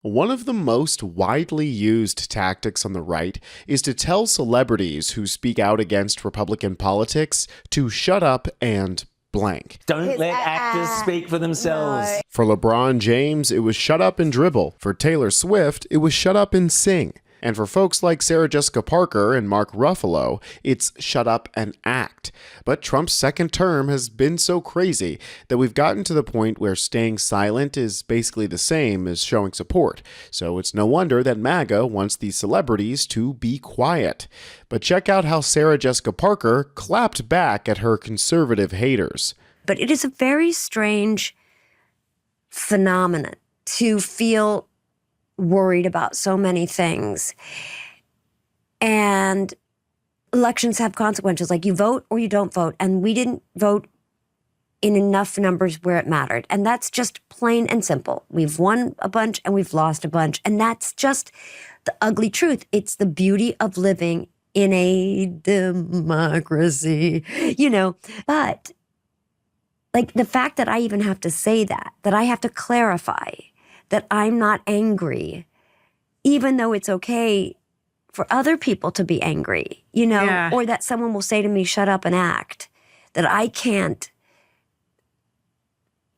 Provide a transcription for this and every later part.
One of the most widely used tactics on the right is to tell celebrities who speak out against Republican politics to shut up and blank. Don't let actors speak for themselves. No. For LeBron James, it was shut up and dribble. For Taylor Swift, it was shut up and sing. And for folks like Sarah Jessica Parker and Mark Ruffalo, it's shut up and act. But Trump's second term has been so crazy that we've gotten to the point where staying silent is basically the same as showing support. So it's no wonder that MAGA wants these celebrities to be quiet. But check out how Sarah Jessica Parker clapped back at her conservative haters. But it is a very strange phenomenon to feel worried about so many things. And elections have consequences, like you vote or you don't vote. And we didn't vote in enough numbers where it mattered. And that's just plain and simple. We've won a bunch and we've lost a bunch. And that's just the ugly truth. It's the beauty of living in a democracy, but like the fact that I even have to say that I have to clarify that I'm not angry, even though it's okay for other people to be angry, or that someone will say to me, shut up and act, that I can't,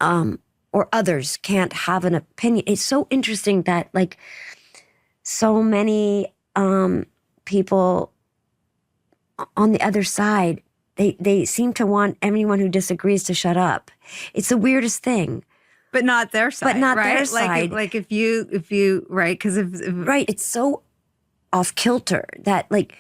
or others can't have an opinion. It's so interesting that like so many people on the other side, they seem to want everyone who disagrees to shut up. It's the weirdest thing. But not their side, but not right? their side. Like if you, right? Because if right, it's so off kilter that like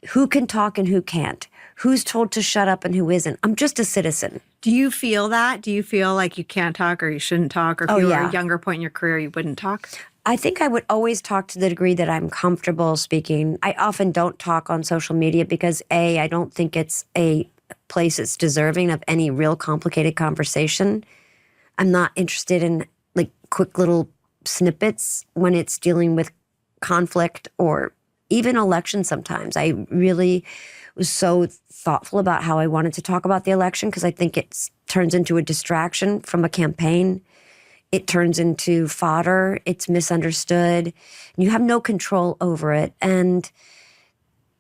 who can talk and who can't, who's told to shut up and who isn't. I'm just a citizen. Do you feel that? Do you feel like you can't talk or you shouldn't talk, or if you were at a younger point in your career you wouldn't talk? I think I would always talk to the degree that I'm comfortable speaking. I often don't talk on social media because I don't think it's a place that's deserving of any real complicated conversation. I'm not interested in like quick little snippets when it's dealing with conflict or even elections sometimes. I really was so thoughtful about how I wanted to talk about the election because I think it turns into a distraction from a campaign. It turns into fodder. It's misunderstood. And you have no control over it. And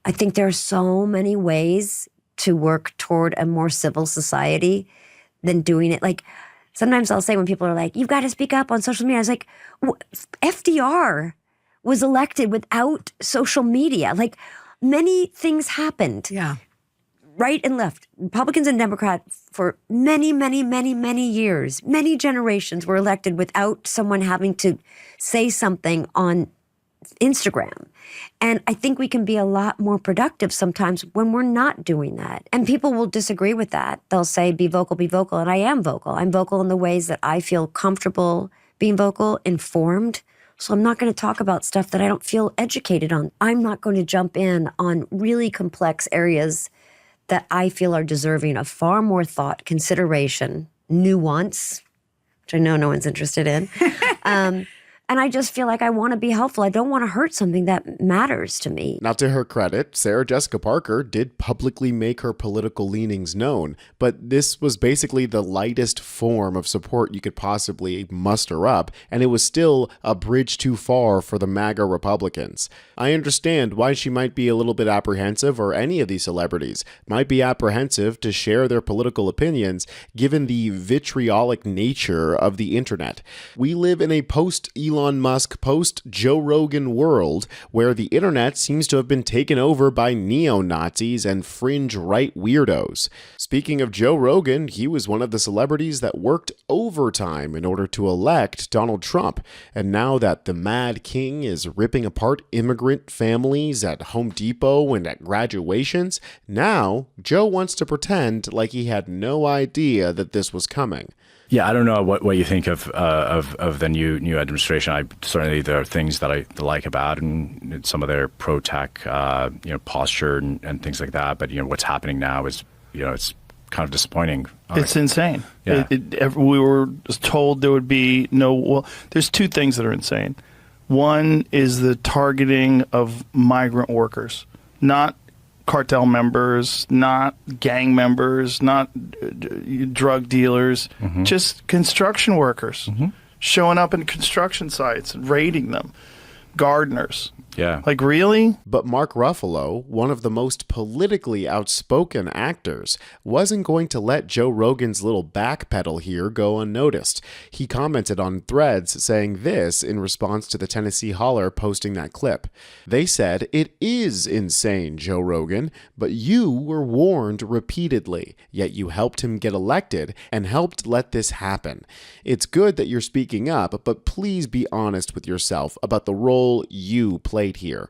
I think there are so many ways to work toward a more civil society than doing it. Like, sometimes I'll say when people are like, you've got to speak up on social media. I was like, FDR was elected without social media. Like, many things happened. Yeah. Right and left. Republicans and Democrats for many, many, many, many years, many generations were elected without someone having to say something on Instagram. And I think we can be a lot more productive sometimes when we're not doing that. And people will disagree with that. They'll say, be vocal, be vocal. And I am vocal. I'm vocal in the ways that I feel comfortable being vocal, informed. So I'm not going to talk about stuff that I don't feel educated on. I'm not going to jump in on really complex areas that I feel are deserving of far more thought, consideration, nuance, which I know no one's interested in. And I just feel like I want to be helpful. I don't want to hurt something that matters to me. Now, to her credit, Sarah Jessica Parker did publicly make her political leanings known, but this was basically the lightest form of support you could possibly muster up, and it was still a bridge too far for the MAGA Republicans. I understand why she might be a little bit apprehensive, or any of these celebrities might be apprehensive to share their political opinions, given the vitriolic nature of the internet. We live in a post-Elon Musk, post-Joe Rogan world where the internet seems to have been taken over by neo-Nazis and fringe right weirdos. Speaking of Joe Rogan, he was one of the celebrities that worked overtime in order to elect Donald Trump. And now that the Mad King is ripping apart immigrant families at Home Depot and at graduations, now Joe wants to pretend like he had no idea that this was coming. Yeah, I don't know what you think of the new administration. Certainly there are things that I like about and some of their pro-tech posture and things like that. But what's happening now is it's kind of disappointing. It's insane. Yeah. We were told there would be no. Well, there's two things that are insane. One is the targeting of migrant workers, not cartel members, not gang members, not drug dealers, just construction workers. showing up in construction sites and raiding them, gardeners. Yeah. Like, really? But Mark Ruffalo, one of the most politically outspoken actors, wasn't going to let Joe Rogan's little backpedal here go unnoticed. He commented on Threads saying this in response to the Tennessee Holler posting that clip. They said, "It is insane, Joe Rogan, but you were warned repeatedly, yet you helped him get elected and helped let this happen. It's good that you're speaking up, but please be honest with yourself about the role you played here."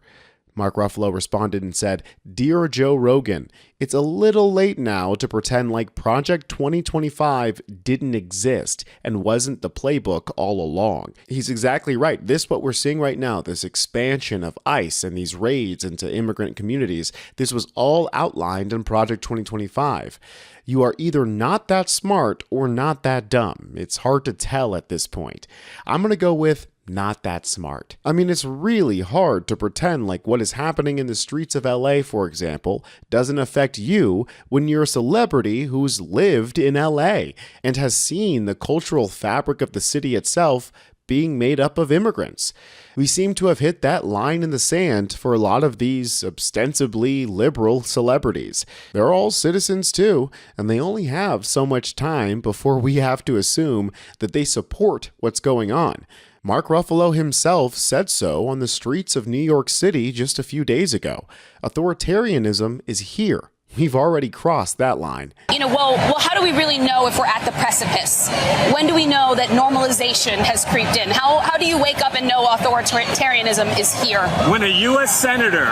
Mark Ruffalo responded and said, "Dear Joe Rogan, it's a little late now to pretend like Project 2025 didn't exist and wasn't the playbook all along." He's exactly right. This, what we're seeing right now, this expansion of ICE and these raids into immigrant communities, this was all outlined in Project 2025. You are either not that smart or not that dumb. It's hard to tell at this point. I'm going to go with not that smart. I mean, it's really hard to pretend like what is happening in the streets of LA, for example, doesn't affect you when you're a celebrity who's lived in LA and has seen the cultural fabric of the city itself being made up of immigrants. We seem to have hit that line in the sand for a lot of these ostensibly liberal celebrities. They're all citizens too, and they only have so much time before we have to assume that they support what's going on. Mark Ruffalo himself said so on the streets of New York City just a few days ago. Authoritarianism is here. We've already crossed that line. Well, how do we really know if we're at the precipice? When do we know that normalization has creeped in? How do you wake up and know authoritarianism is here? When a U.S. senator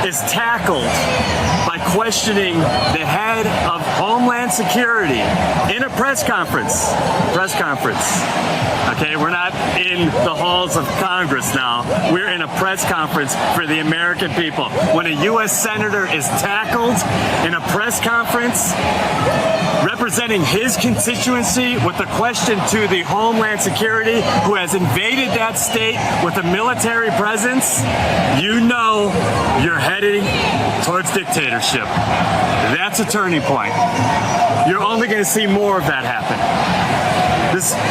is tackled by questioning the head of Homeland Security in a press conference. Okay, we're not in the halls of Congress now. We're in a press conference for the American people. When a U.S. senator is tackled in a press conference representing his constituency with a question to the Homeland Security who has invaded that state with a military presence, you know you're heading towards dictatorship. That's a turning point. You're only going to see more of that happen.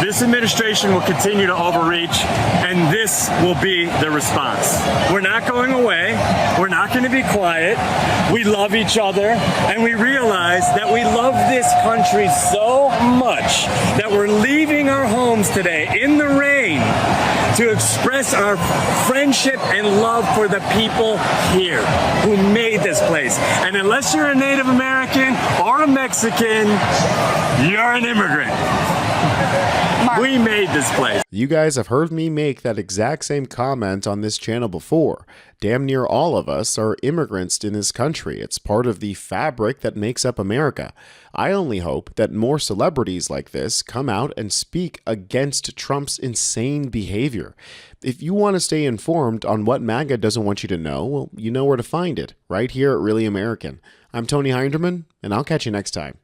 This administration will continue to overreach, and this will be the response. We're not going away. We're not going to be quiet. We love each other, and we realize that we love this country so much that we're leaving our homes today in the rain to express our friendship and love for the people here who made this place. And unless you're a Native American or a Mexican, you're an immigrant. We made this place. You guys have heard me make that exact same comment on this channel before. Damn near all of us are immigrants in this country. It's part of the fabric that makes up America. I only hope that more celebrities like this come out and speak against Trump's insane behavior. If you want to stay informed on what MAGA doesn't want you to know, well, you know where to find it, right here at Really American. I'm Tony Hinderman, and I'll catch you next time.